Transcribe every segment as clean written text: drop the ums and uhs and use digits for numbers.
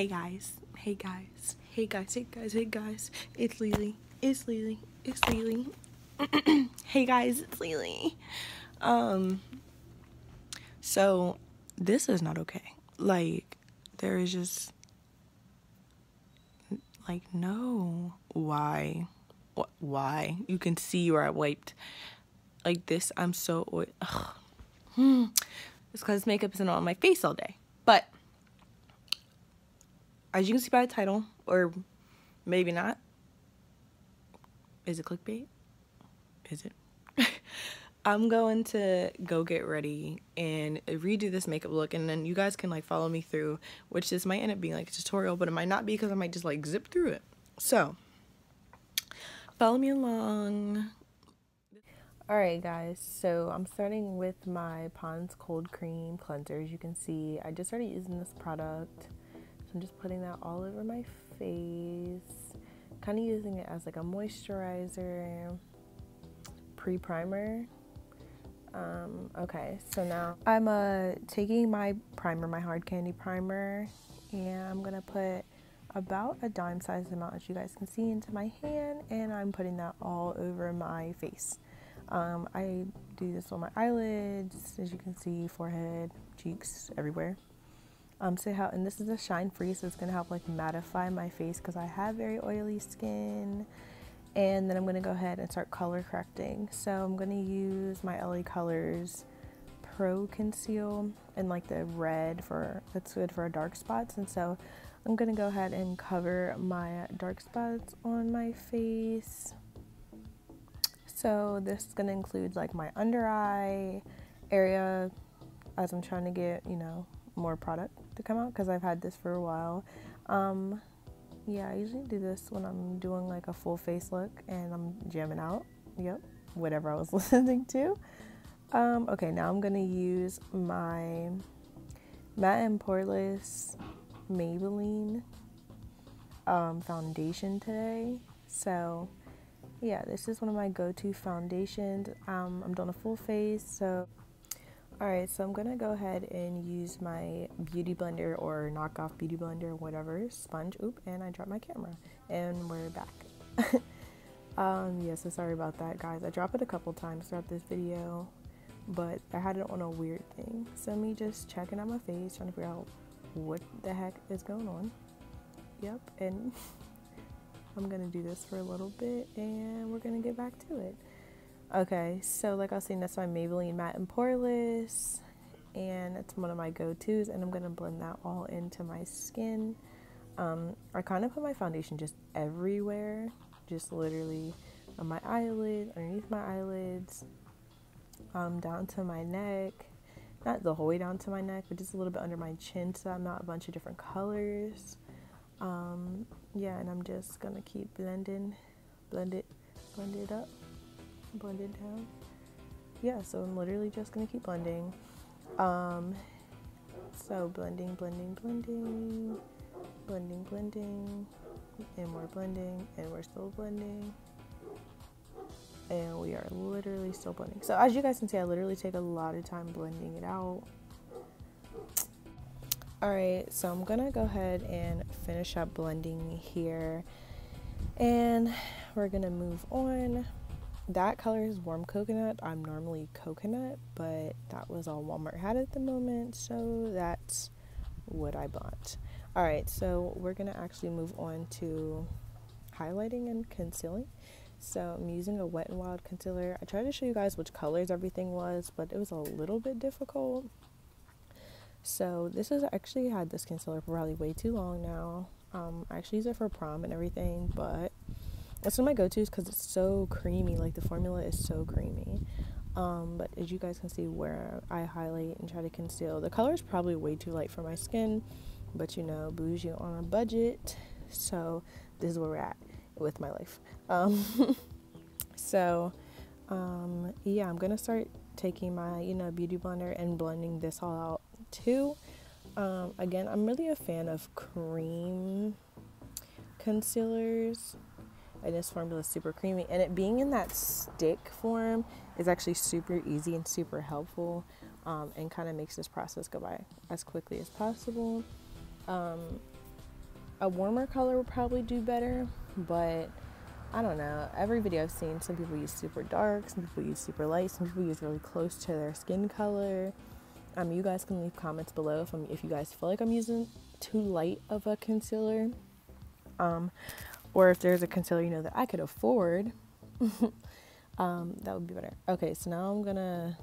Hey guys, hey guys, hey guys, hey guys, hey guys. It's Leelee. It's Leelee. It's Leelee. Hey guys, it's Leelee. So this is not okay. Like, there is just like, no. Why? Why? You can see where I wiped. Like this, I'm so It's because makeup isn't on my face all day. But as you can see by the title, or maybe not. Is it clickbait? Is it? I'm going to go get ready and redo this makeup look, and then you guys can like follow me through, which this might end up being like a tutorial, but it might not be because I might just like zip through it. So follow me along. Alright guys, so I'm starting with my Pond's Cold Cream Cleanser. As you can see, I just started using this product. So I'm just putting that all over my face. Kind of using it as like a moisturizer, pre-primer. Okay, so now I'm taking my primer, my hard candy primer, and I'm gonna put about a dime-sized amount, as you guys can see, into my hand, and I'm putting that all over my face. I do this on my eyelids, as you can see, forehead, cheeks, everywhere. And this is a shine free, so it's gonna help like mattify my face because I have very oily skin. And then I'm gonna go ahead and start color correcting. So I'm gonna use my LA Colors Pro Conceal in like the red that's good for dark spots. And so I'm gonna go ahead and cover my dark spots on my face. So this is gonna include like my under eye area, as I'm trying to get, you know, more product to come out because I've had this for a while. Yeah, I usually do this when I'm doing like a full face look and I'm jamming out. Yep, whatever I was listening to. Okay, now I'm gonna use my Matte and Poreless Maybelline foundation today. So yeah, this is one of my go-to foundations. I'm doing a full face, so alright, so I'm gonna go ahead and use my beauty blender or knockoff beauty blender, whatever, sponge. Oop, and I dropped my camera. And we're back. Yeah, so sorry about that, guys. I dropped it a couple times throughout this video, but I had it on a weird thing. So me just checking out my face, trying to figure out what the heck is going on. Yep, and I'm gonna do this for a little bit, and we're gonna get back to it. Okay, so like I was saying, that's my Maybelline Matte and Poreless, and it's one of my go-tos, and I'm going to blend that all into my skin. I kind of put my foundation just everywhere, just literally on my eyelid, underneath my eyelids, down to my neck, not the whole way down to my neck, but just a little bit under my chin, so I'm not a bunch of different colors. Yeah, and I'm just going to keep blend it up. Blend it down. Yeah, so I'm literally just gonna keep blending. So blending, and we're blending, and we're still blending, and we are literally still blending. So as you guys can see, I literally take a lot of time blending it out. Alright, so I'm gonna go ahead and finish up blending here, and we're gonna move on. That color is warm coconut. I'm normally coconut, but that was all Walmart had at the moment, so that's what I bought. Alright, so we're going to actually move on to highlighting and concealing. So I'm using a Wet n Wild concealer. I tried to show you guys which colors everything was, but it was a little bit difficult. So this is actually had this concealer for probably way too long now. I actually use it for prom and everything, but it's one of my go-tos because it's so creamy. Like, the formula is so creamy. But as you guys can see where I highlight and try to conceal, the color is probably way too light for my skin, but you know, bougie on a budget, so this is where we're at with my life. Yeah, I'm gonna start taking my, you know, beauty blender and blending this all out too. Again, I'm really a fan of cream concealers, and this formula is super creamy, and it being in that stick form is actually super easy and super helpful, and kind of makes this process go by as quickly as possible. a warmer color would probably do better, but I don't know. Every video I've seen, some people use super dark, some people use super light, some people use really close to their skin color. You guys can leave comments below if you guys feel like I'm using too light of a concealer, or if there's a concealer you know that I could afford. That would be better. Okay, so now I'm gonna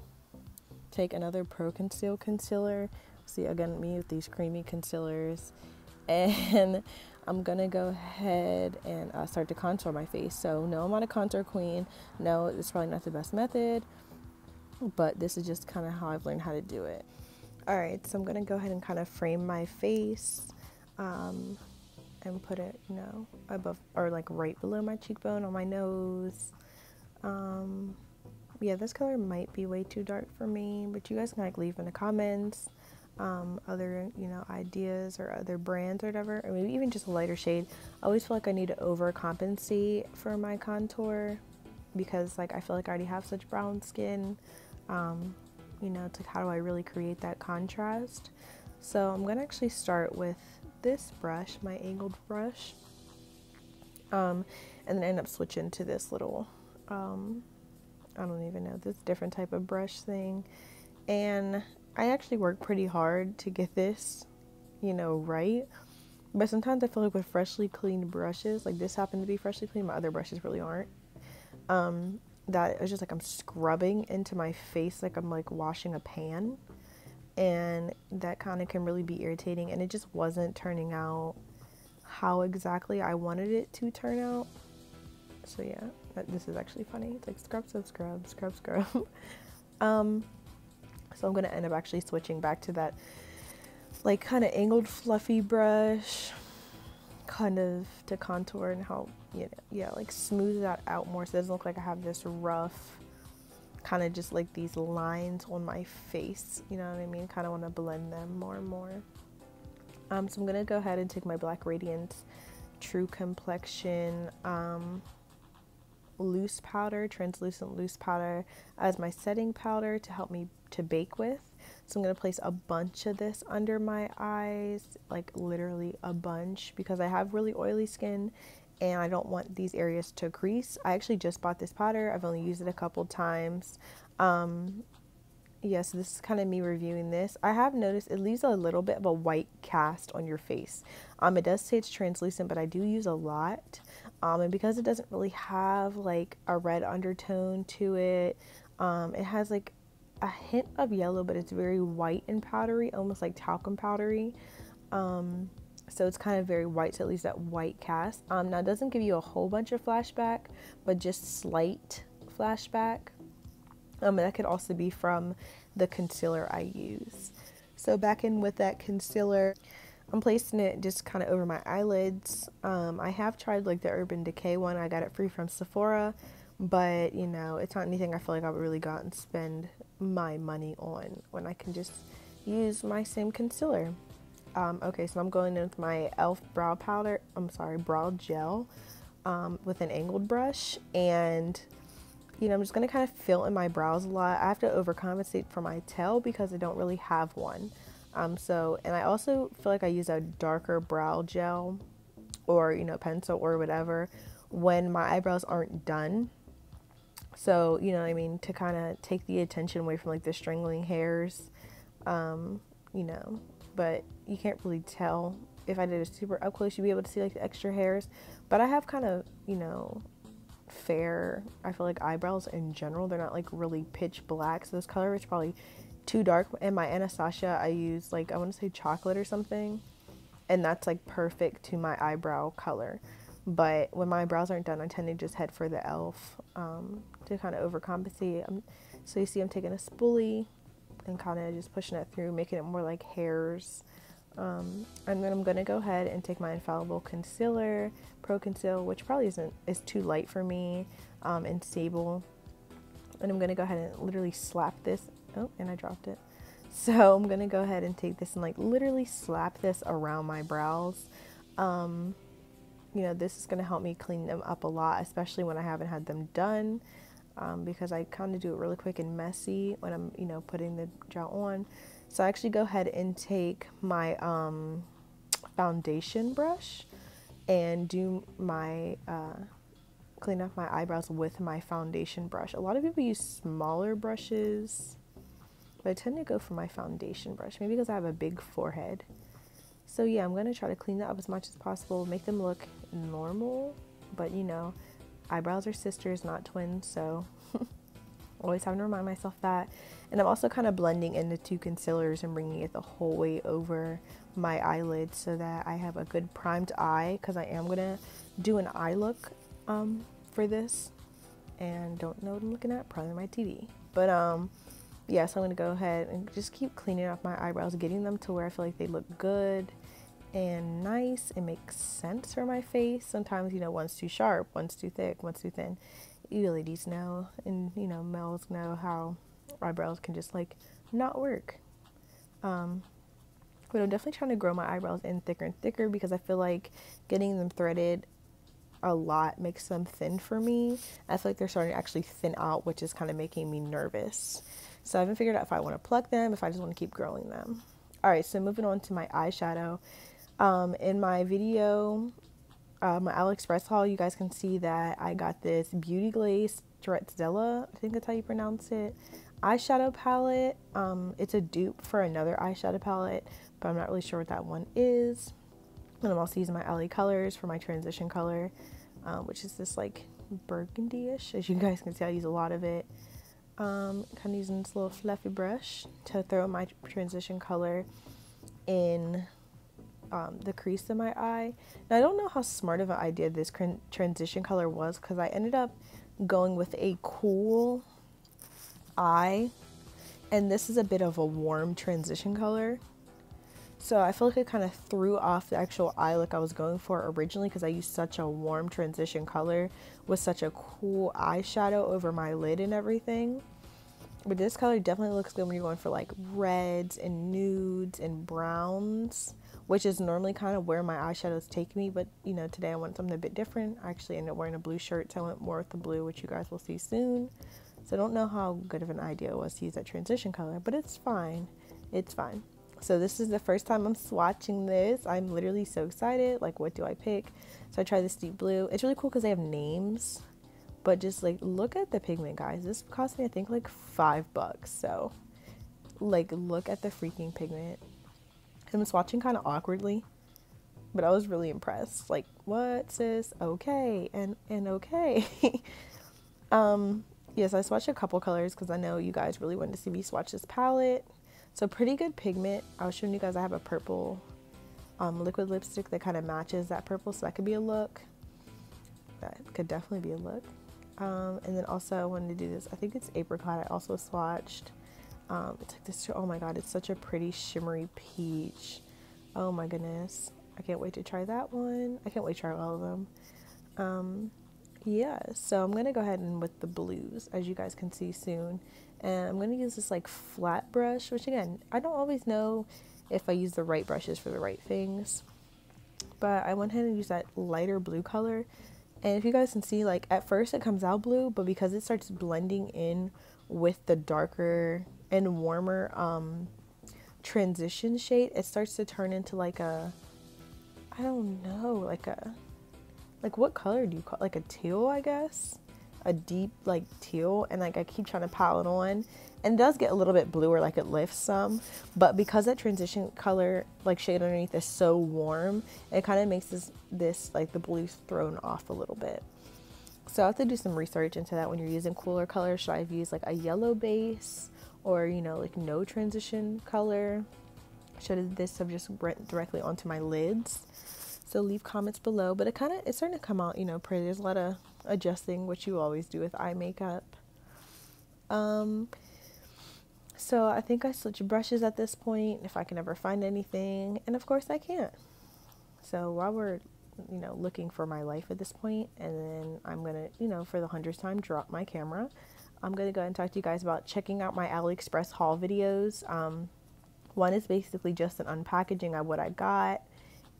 take another Pro Conceal concealer. See, again, me with these creamy concealers, and I'm gonna go ahead and start to contour my face. So no, I'm not a contour queen. No, it's probably not the best method, but this is just kind of how I've learned how to do it. All right, so I'm gonna go ahead and kind of frame my face, and put it, you know, above or like right below my cheekbone, on my nose. Yeah, this color might be way too dark for me, but you guys can like leave in the comments other, you know, ideas or other brands or whatever, or maybe even just a lighter shade. I always feel like I need to overcompensate for my contour because like I feel like I already have such brown skin. You know, it's like, how do I really create that contrast? So I'm gonna actually start with this brush, my angled brush, and then end up switching to this little I don't even know, this different type of brush thing. And I actually work pretty hard to get this, you know, right. But sometimes I feel like with freshly cleaned brushes, like this happened to be freshly cleaned, my other brushes really aren't, that it's just like I'm scrubbing into my face like I'm like washing a pan. And that kind of can really be irritating, and it just wasn't turning out how exactly I wanted it to turn out. So yeah, this is actually funny. It's like scrub, scrub, scrub, scrub, scrub. So I'm gonna end up actually switching back to that like kind of angled fluffy brush, kind of to contour and how, you know, yeah, like smooth that out more so it doesn't look like I have this rough kind of just like these lines on my face, you know what I mean? Kind of want to blend them more and more. So I'm gonna go ahead and take my Black Radiance True Complexion loose powder, translucent loose powder, as my setting powder to help me to bake with. So I'm going to place a bunch of this under my eyes, like literally a bunch, because I have really oily skin and I don't want these areas to crease. I actually just bought this powder. I've only used it a couple times. Yes, this is kind of me reviewing this. I have noticed it leaves a little bit of a white cast on your face. It does say it's translucent, but I do use a lot. And because it doesn't really have like a red undertone to it, it has like a hint of yellow, but it's very white and powdery, almost like talcum powdery. So it's kind of very white, so it leaves that white cast. Now it doesn't give you a whole bunch of flashback, but just slight flashback. That could also be from the concealer I use. So back in with that concealer, I'm placing it just kind of over my eyelids. I have tried like the Urban Decay one. I got it free from Sephora, but you know, it's not anything I feel like I would really go out and spend my money on when I can just use my same concealer. Okay, so I'm going in with my e.l.f. brow powder, brow gel, with an angled brush, and you know, I'm just going to kind of fill in my brows a lot. I have to overcompensate for my tail because I don't really have one. And I also feel like I use a darker brow gel or, you know, pencil or whatever when my eyebrows aren't done. So, you know what I mean, to kind of take the attention away from like the strangling hairs, you know, but you can't really tell. If I did it super up close, you'd be able to see like the extra hairs, but I have kind of, you know, fair, I feel like eyebrows in general, they're not like really pitch black, so this color is probably too dark. And my Anastasia, I use like, I want to say chocolate or something, and that's like perfect to my eyebrow color. But when my brows aren't done, I tend to just head for the e.l.f. To kind of overcompensate. So you see I'm taking a spoolie and kind of just pushing it through, making it more like hairs. And then I'm going to go ahead and take my Infallible Concealer, Pro Conceal, which probably is too light for me, in Sable. And I'm going to go ahead and literally slap this. Oh, and I dropped it. So I'm going to go ahead and take this and like literally slap this around my brows. You know, this is going to help me clean them up a lot, especially when I haven't had them done, because I kind of do it really quick and messy when I'm, you know, putting the gel on. So I actually go ahead and take my foundation brush and do my clean up my eyebrows with my foundation brush. A lot of people use smaller brushes, but I tend to go for my foundation brush, maybe because I have a big forehead. So yeah, I'm going to try to clean that up as much as possible, make them look normal, but you know, eyebrows are sisters, not twins, so always having to remind myself that. And I'm also kind of blending in the two concealers and bringing it the whole way over my eyelids so that I have a good primed eye, because I am going to do an eye look for this, and don't know what I'm looking at, probably my TV. But yeah, so I'm going to go ahead and just keep cleaning up my eyebrows, getting them to where I feel like they look good and nice and make sense for my face. Sometimes, you know, one's too sharp, one's too thick, one's too thin. You ladies know, and you know, males know how eyebrows can just like not work. But I'm definitely trying to grow my eyebrows in thicker and thicker, because I feel like getting them threaded a lot makes them thin for me. I feel like they're starting to actually thin out, which is kind of making me nervous. So I haven't figured out if I want to pluck them, if I just want to keep growing them. Alright, so moving on to my eyeshadow. In my video, my Aliexpress haul, you guys can see that I got this Beauty Glaze Stracciatella, I think that's how you pronounce it, eyeshadow palette. It's a dupe for another eyeshadow palette, but I'm not really sure what that one is. And I'm also using my LA colors for my transition color, which is this like burgundy-ish. As you guys can see, I use a lot of it. Kind of using this little fluffy brush to throw my transition color in the crease of my eye. Now, I don't know how smart of an idea this transition color was, because I ended up going with a cool eye, and this is a bit of a warm transition color. So I feel like it kind of threw off the actual eye look I was going for originally, because I used such a warm transition color with such a cool eyeshadow over my lid and everything. But this color definitely looks good when you're going for like reds and nudes and browns, which is normally kind of where my eyeshadows take me. But you know, today I want something a bit different. I actually ended up wearing a blue shirt, so I went more with the blue, which you guys will see soon. So I don't know how good of an idea it was to use that transition color, but it's fine. It's fine. So this is the first time I'm swatching this. I'm literally so excited. Like, what do I pick? So I tried this deep blue. It's really cool because they have names, but just like look at the pigment, guys. This cost me I think like $5. So like look at the freaking pigment. I'm swatching kind of awkwardly, but I was really impressed. Like, what, sis? Okay, and okay. Yes, I swatched a couple colors because I know you guys really wanted to see me swatch this palette. So pretty good pigment. I was showing you guys I have a purple liquid lipstick that kind of matches that purple, so that could be a look. That could definitely be a look. And then also I wanted to do this. I think it's apricot. I also swatched. It's like this. Oh my god, it's such a pretty shimmery peach. Oh my goodness, I can't wait to try that one. I can't wait to try all of them. Yeah, so I'm gonna go ahead and with the blues, as you guys can see soon, and I'm gonna use this like flat brush, which again, I don't always know if I use the right brushes for the right things, but I went ahead and used that lighter blue color. And if you guys can see, like at first it comes out blue, but because it starts blending in with the darker and warmer transition shade, it starts to turn into like a, I don't know, like what color do you call, like a teal, I guess, a deep like teal. And like I keep trying to pile it on, and it does get a little bit bluer, like it lifts some, but because that transition color like shade underneath is so warm, it kind of makes this like the blues thrown off a little bit. So I have to do some research into that when you're using cooler colors. Should I have used like a yellow base, or you know, like no transition color? Should this have just went directly onto my lids? So leave comments below. But it's starting to come out, you know, pretty. There's a lot of adjusting, which you always do with eye makeup. So I think I switched brushes at this point, if I can ever find anything, and of course I can't. So while we're, you know, looking for my life at this point, and then I'm gonna, you know, for the 100th time drop my camera, I'm gonna go ahead and talk to you guys about checking out my Aliexpress haul videos. One is basically just an unpackaging of what I got,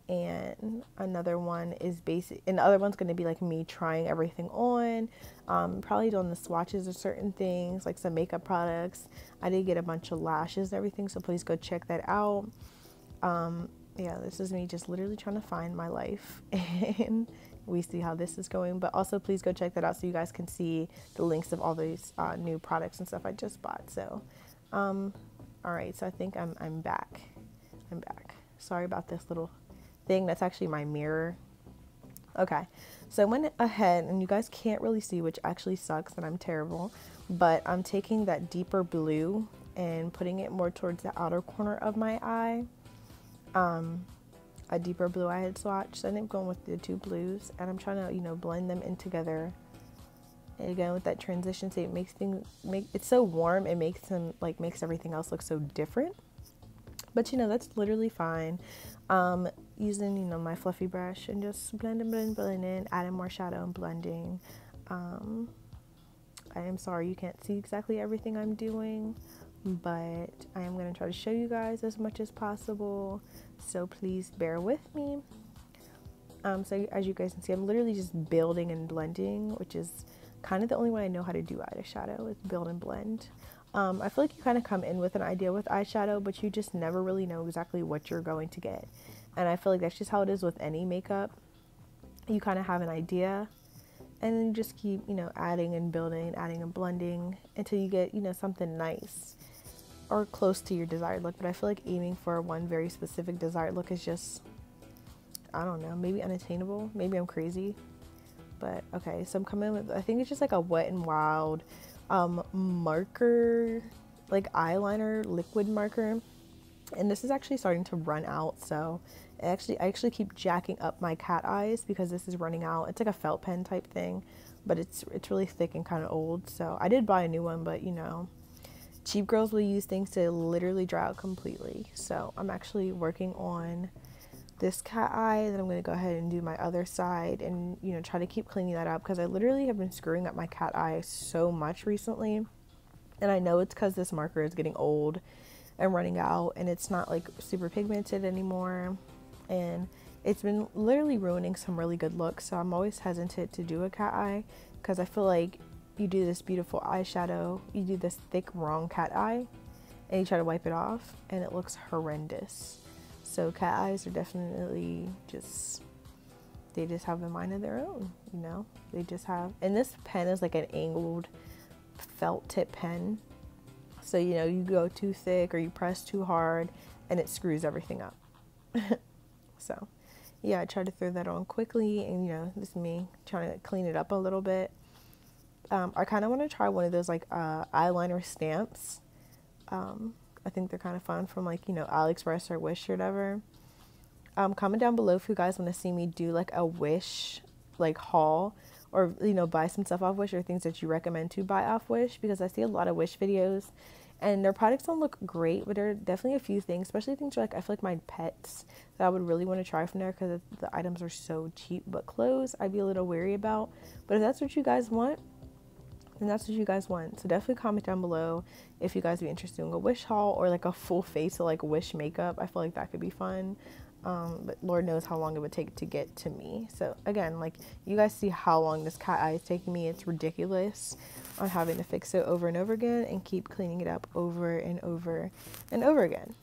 and another one is and the other one's going to be like me trying everything on, probably doing the swatches of certain things, like some makeup products. I did get a bunch of lashes and everything, so please go check that out. yeah, this is me just literally trying to find my life, and we see how this is going. But also, please go check that out so you guys can see the links of all these new products and stuff I just bought. So, all right, so I think I'm back. I'm back. Sorry about this little thing. That's actually my mirror. Okay, so I went ahead, and you guys can't really see, which actually sucks, and I'm terrible, but I'm taking that deeper blue and putting it more towards the outer corner of my eye. A deeper blue I had swatched, so I ended up going with the two blues, and I'm trying to, you know, blend them in together. And again, with that transition, so it makes things, it's so warm, it makes them, like, makes everything else look so different. But, you know, that's literally fine. Using, you know, my fluffy brush and just blend in, adding more shadow and blending. I am sorry you can't see exactly everything I'm doing, but I am going to try to show you guys as much as possible, so please bear with me. So as you guys can see, I'm literally just building and blending, which is kind of the only way I know how to do eyeshadow, is build and blend. I feel like you kind of come in with an idea with eyeshadow, but you just never really know exactly what you're going to get. And I feel like that's just how it is with any makeup. You kind of have an idea, and then you just keep, you know, adding and building, adding and blending until you get, you know, something nice or close to your desired look. But I feel like aiming for one very specific desired look is just, I don't know, maybe unattainable. Maybe I'm crazy. But okay, so I'm coming with, I think it's just like a Wet n Wild marker, like eyeliner liquid marker, and this is actually starting to run out, so I actually keep jacking up my cat eyes because this is running out. It's like a felt pen type thing, but it's really thick and kind of old, so I did buy a new one, but you know, cheap girls will use things to literally dry out completely. So I'm actually working on this cat eye, then I'm going to go ahead and do my other side and, you know, try to keep cleaning that up, because I literally have been screwing up my cat eye so much recently, and I know it's because this marker is getting old and running out, and it's not like super pigmented anymore, and it's been literally ruining some really good looks. So I'm always hesitant to do a cat eye, because I feel like you do this beautiful eyeshadow, you do this thick wrong cat eye, and you try to wipe it off and it looks horrendous. So cat eyes are definitely just, they just have a mind of their own, you know? They just have, and this pen is like an angled felt tip pen. So, you know, you go too thick or you press too hard and it screws everything up. So, yeah, I tried to throw that on quickly, and, you know, this is me trying to clean it up a little bit. I kind of want to try one of those, like, eyeliner stamps. I think they're kind of fun, from, like, you know, Aliexpress or Wish or whatever. Comment down below if you guys want to see me do like a Wish like haul, or, you know, buy some stuff off Wish, or things that you recommend to buy off Wish, because I see a lot of Wish videos and their products don't look great, but there are definitely a few things, especially things like, I feel like my pets, that I would really want to try from there, because the items are so cheap. But clothes I'd be a little wary about. But if that's what you guys want, and that's what you guys want. So definitely comment down below if you guys be interested in a Wish haul, or like a full face of like Wish makeup. I feel like that could be fun. But Lord knows how long it would take to get to me. So again, like, you guys see how long this cat eye is taking me. It's ridiculous. I'm having to fix it over and over again and keep cleaning it up over and over and over again.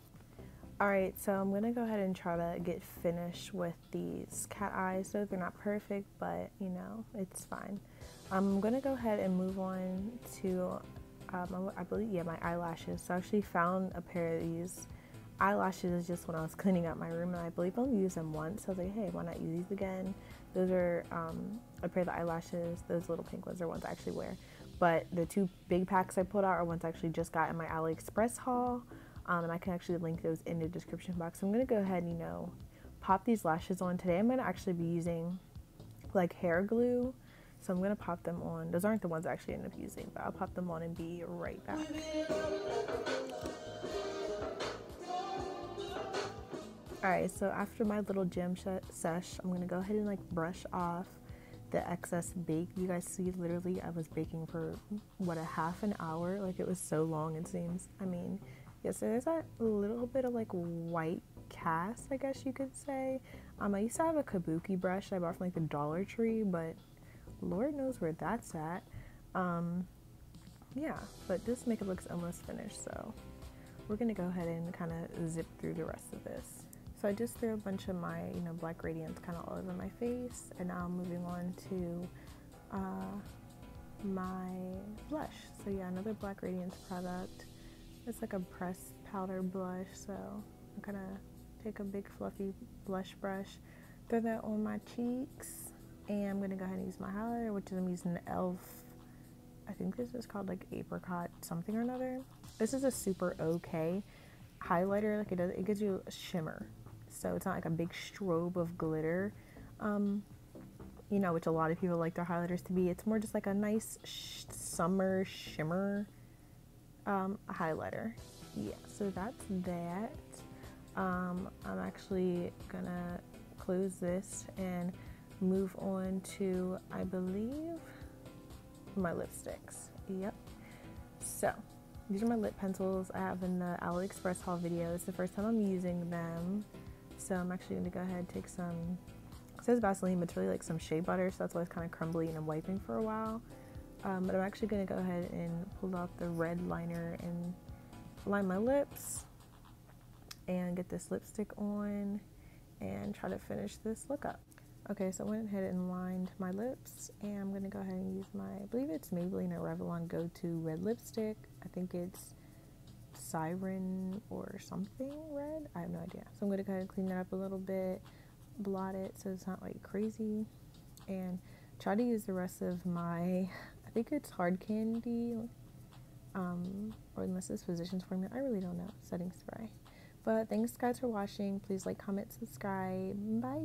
Alright, so I'm going to go ahead and try to get finished with these cat eyes. So they're not perfect, but, you know, it's fine. I'm going to go ahead and move on to, I believe, yeah, my eyelashes. So I actually found a pair of these eyelashes just when I was cleaning up my room, and I believe I'll use them once. So I was like, hey, why not use these again? Those are a pair of the eyelashes. Those little pink ones are ones I actually wear. But the two big packs I pulled out are ones I actually just got in my Aliexpress haul. And I can actually link those in the description box. So I'm going to go ahead and, you know, pop these lashes on. Today I'm going to actually be using like hair glue. So I'm going to pop them on. Those aren't the ones I actually end up using, but I'll pop them on and be right back. Alright, so after my little gym sesh, I'm going to go ahead and like brush off the excess bake. You guys see, literally I was baking for, what, a half an hour? Like, it was so long, it seems. I mean, yeah, so there's that little bit of like white cast, I guess you could say. I used to have a kabuki brush I bought from like the Dollar Tree, but Lord knows where that's at. Yeah, but this makeup looks almost finished, so we're gonna go ahead and kind of zip through the rest of this. So I just threw a bunch of my, black radiance kind of all over my face, and now I'm moving on to my blush. So yeah, another black radiance product. It's like a pressed powder blush, so I'm gonna take a big fluffy blush brush, throw that on my cheeks, and I'm gonna go ahead and use my highlighter, which is I'm using the e.l.f. I think this is called like apricot something or another. This is a super okay highlighter. Like it gives you a shimmer, so it's not like a big strobe of glitter, which a lot of people like their highlighters to be. It's more just like a nice summer shimmer highlighter. Yeah, so that's that. I'm actually gonna close this and move on to, I believe, my lipsticks. Yep. So these are my lip pencils I have in the Aliexpress haul video. It's the first time I'm using them, so I'm actually going to go ahead and take some, it says Vaseline, but it's really like some shea butter, so that's why it's kind of crumbly and I'm wiping for a while. But I'm actually going to go ahead and pull out the red liner and line my lips and get this lipstick on and try to finish this look up. Okay, so I went ahead and lined my lips, and I'm going to go ahead and use my, I believe it's Maybelline or Revlon Go-To red lipstick. I think it's Siren or something red. I have no idea. So I'm going to go ahead and clean that up a little bit, blot it so it's not like crazy, and try to use the rest of my, I think it's Hard Candy, or unless it's Physicians Formula, I really don't know, setting spray. But thanks guys for watching. Please like, comment, subscribe. Bye.